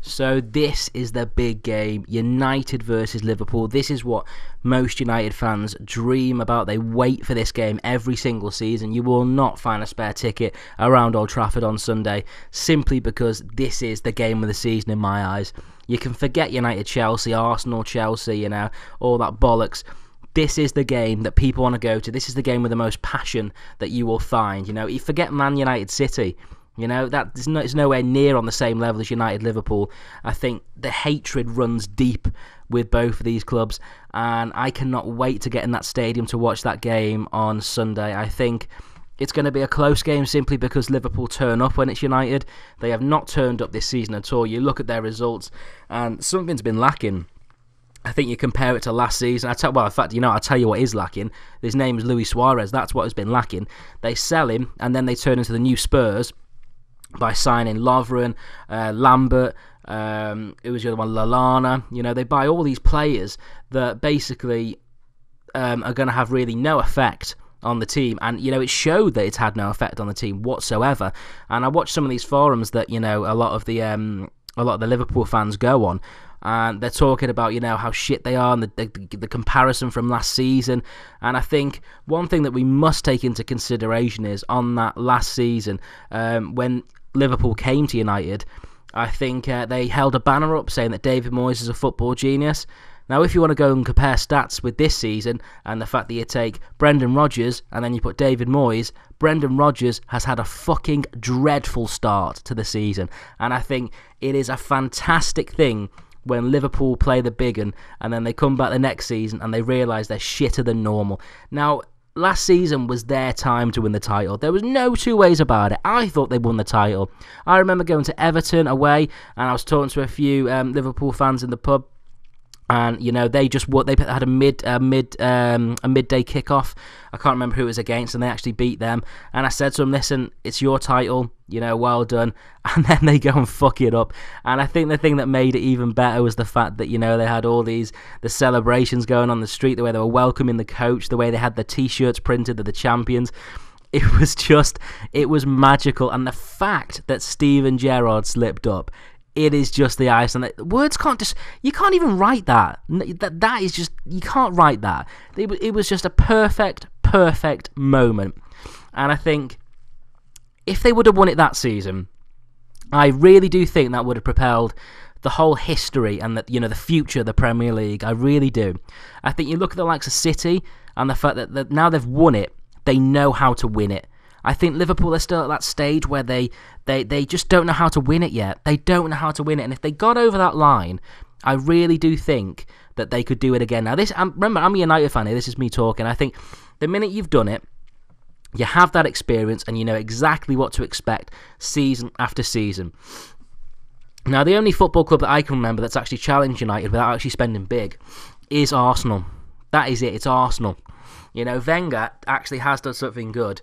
So this is the big game, United versus Liverpool. This is what most United fans dream about. They wait for this game every single season. You will not find a spare ticket around Old Trafford on Sunday, simply because this is the game of the season in my eyes. You can forget United Chelsea, Arsenal Chelsea, all that bollocks. This is the game that people want to go to. This is the game with the most passion that you will find. You forget Man United City. It's nowhere near on the same level as United Liverpool. I think the hatred runs deep with both of these clubs, and I cannot wait to get in that stadium to watch that game on Sunday. I think it's going to be a close game simply because Liverpool turn up when it's United. They have not turned up this season at all. You look at their results, and something's been lacking. I think you compare it to last season. I'll tell you what is lacking. His name is Luis Suarez. That's what has been lacking. They sell him, and then they turn into the new Spurs by signing Lovren, Lambert, who was the other one, Lallana. They buy all these players that basically are going to have really no effect on the team, and it showed that it's had no effect on the team whatsoever. And I watched some of these forums that a lot of the Liverpool fans go on, and they're talking about how shit they are and the comparison from last season. And I think one thing that we must take into consideration is on that last season, when Liverpool came to United, I think they held a banner up saying that David Moyes is a football genius. Now, if you want to go and compare stats with this season and the fact that you take Brendan Rodgers and then you put David Moyes, Brendan Rodgers has had a fucking dreadful start to the season. And I think it is a fantastic thing when Liverpool play the big un and then they come back the next season and they realise they're shitter than normal. Now, last season was their time to win the title. There was no two ways about it. I thought they won the title. I remember going to Everton away, and I was talking to a few Liverpool fans in the pub, and they had a midday kickoff. I can't remember who it was against, and they actually beat them. And I said to them, "Listen, it's your title. Well done." And then they go and fuck it up. And I think the thing that made it even better was the fact that they had all the celebrations going on the street, the way they were welcoming the coach, the way they had the t-shirts printed of the champions. It was magical. And the fact that Steven Gerrard slipped up, it is just the ice, and words you can't even write that. That is just, you can't write that. It was just a perfect moment. And I think if they would have won it that season, I really do think that would have propelled the whole history and the future of the Premier League. I really do. I think you look at the likes of City and the fact that now they've won it, they know how to win it. I think Liverpool are still at that stage where they just don't know how to win it yet. They don't know how to win it. And if they got over that line, I really do think that they could do it again. Now, remember, I'm a United fan here. This is me talking. I think the minute you've done it, you have that experience and you know exactly what to expect season after season. Now, the only football club that I can remember that's actually challenged United without actually spending big is Arsenal. That is it. It's Arsenal. Wenger actually has done something good.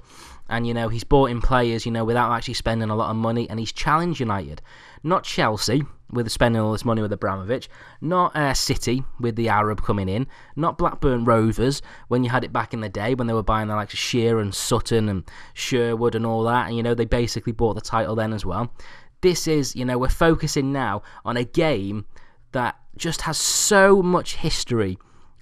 And, he's bought in players, without actually spending a lot of money. And he's challenged United. Not Chelsea, with spending all this money with Abramovich. Not City, with the Arab coming in. Not Blackburn Rovers, when you had it back in the day, when they were buying the likes of Shearer and Sutton and Sherwood and all that. And, they basically bought the title then as well. This is, we're focusing now on a game that just has so much history.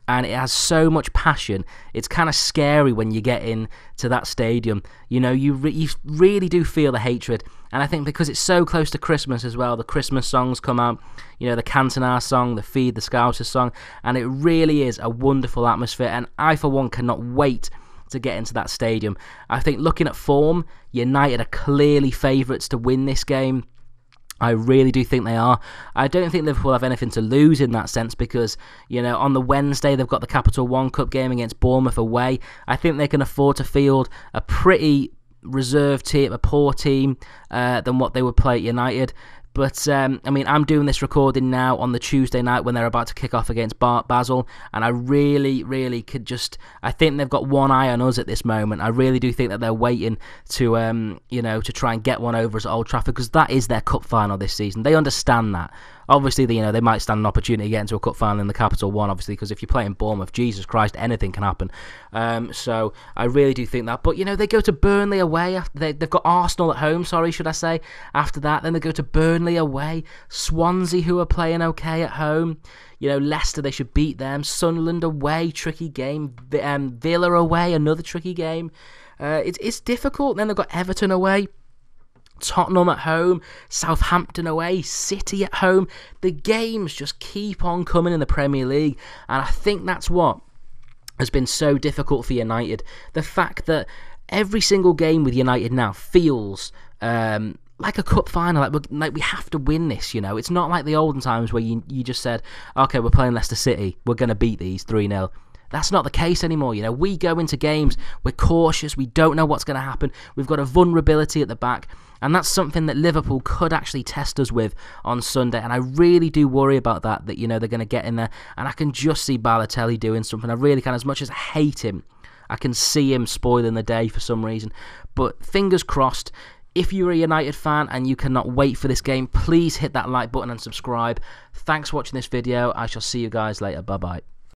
And it has so much passion. It's kind of scary when you get into that stadium. You really do feel the hatred. And I think because it's so close to Christmas as well, the Christmas songs come out. The Cantona song, the Feed the Scousers song. And it really is a wonderful atmosphere. And I, for one, cannot wait to get into that stadium. I think looking at form, United are clearly favourites to win this game. I really do think they are. I don't think Liverpool have anything to lose in that sense because, on the Wednesday they've got the Capital One Cup game against Bournemouth away. I think they can afford to field a pretty reserved team, a poor team, than what they would play at United. But, I'm doing this recording now on the Tuesday night when they're about to kick off against Basel, and I really, really I think they've got one eye on us at this moment. I really do think that they're waiting to try and get one over us at Old Trafford, because that is their cup final this season. They understand that. Obviously, they might stand an opportunity to get into a cup final in the Capital One, obviously, because if you're playing Bournemouth, Jesus Christ, anything can happen. So I really do think that. But, they go to Burnley away. They've got Arsenal at home, should I say, after that. Then they go to Burnley away. Swansea, who are playing okay at home. Leicester, they should beat them. Sunderland away, tricky game. Villa away, another tricky game. It's difficult. Then they've got Everton away. Tottenham at home, Southampton away, City at home. The games just keep on coming in the Premier League, and I think that's what has been so difficult for United. The fact that every single game with United now feels like a cup final, like we have to win this. It's not like the olden times where you just said, okay, we're playing Leicester City, we're going to beat these 3-0. That's not the case anymore. We go into games, we're cautious, we don't know what's going to happen, we've got a vulnerability at the back, and that's something that Liverpool could actually test us with on Sunday, and I really do worry about that they're going to get in there, and I can just see Balotelli doing something. I really can. As much as I hate him, I can see him spoiling the day for some reason, but fingers crossed. If you're a United fan and you cannot wait for this game, please hit that like button and subscribe. Thanks for watching this video. I shall see you guys later. Bye-bye.